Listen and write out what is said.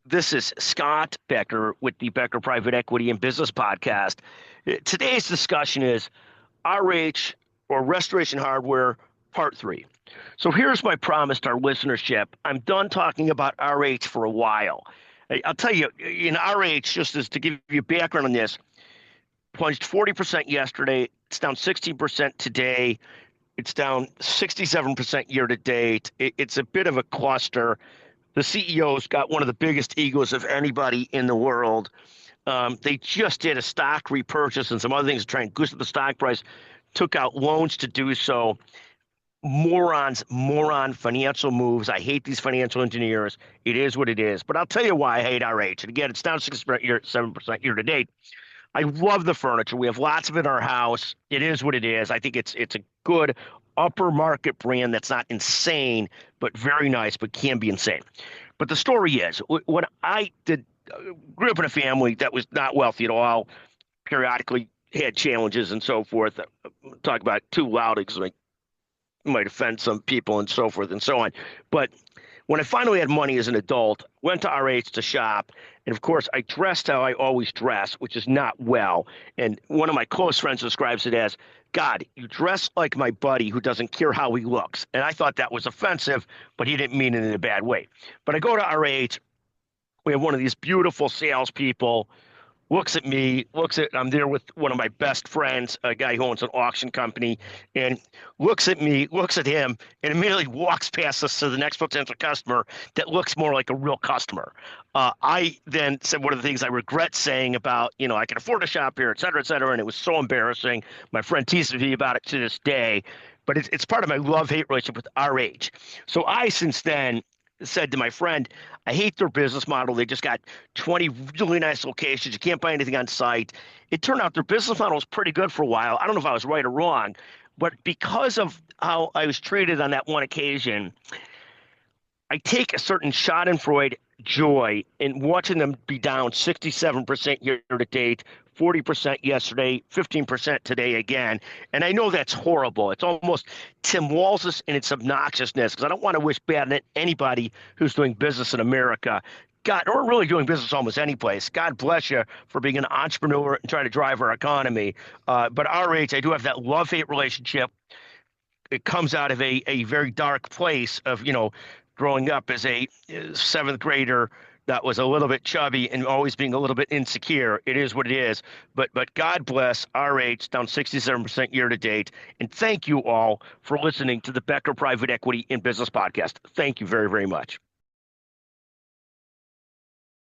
This is Scott Becker with the Becker Private Equity and Business Podcast. Today's discussion is RH or Restoration Hardware Part 3. So here's my promise to our listenership. I'm done talking about RH for a while. I'll tell you, in RH, just as to give you background on this, plunged 40% yesterday. It's down 16% today. It's down 67% year to date. It's a bit of a cluster. The CEO's got one of the biggest egos of anybody in the world. They just did a stock repurchase and some other things to try and goose up the stock price, took out loans to do so. Moron financial moves. I hate these financial engineers. It is what it is. But I'll tell you why I hate RH. And again, it's down 7% year to date. I love the furniture. We have lots of it in our house. It is what it is. I think it's a good upper market brand that's not insane, but very nice, but can be insane. But the story is, when I grew up in a family that was not wealthy at all, periodically had challenges and so forth. Talk about it too loud because I might offend some people and so forth and so on. But when I finally had money as an adult, went to RH to shop, and of course I dressed how I always dress, which is not well. And one of my close friends describes it as, God, you dress like my buddy who doesn't care how he looks. And I thought that was offensive, but he didn't mean it in a bad way. But I go to RH, we have one of these beautiful salespeople, looks at me, I'm there with one of my best friends, a guy who owns an auction company, and looks at me, looks at him, and immediately walks past us to the next potential customer that looks more like a real customer. I then said one of the things I regret saying about, I can afford to shop here, et cetera, and it was so embarrassing. My friend teases me about it to this day, but it's part of my love-hate relationship with RH. So I, since then, said to my friend, I hate their business model. They just got 20 really nice locations. You can't buy anything on site. It turned out their business model was pretty good for a while. I don't know if I was right or wrong, but because of how I was treated on that one occasion, I take a certain schadenfreude joy in watching them be down 67% year to date, 40% yesterday, 15% today again. And I know that's horrible. It's almost Tim Walz's in its obnoxiousness, because I don't want to wish bad on anybody who's doing business in America. God, or really doing business almost any place. God bless you for being an entrepreneur and trying to drive our economy. But RH, I do have that love-hate relationship. It comes out of a very dark place of, growing up as a seventh grader that was a little bit chubby and always being a little bit insecure. It is what it is. But God bless RH, down 67% year to date. And thank you all for listening to the Becker Private Equity in Business Podcast. Thank you very, very much.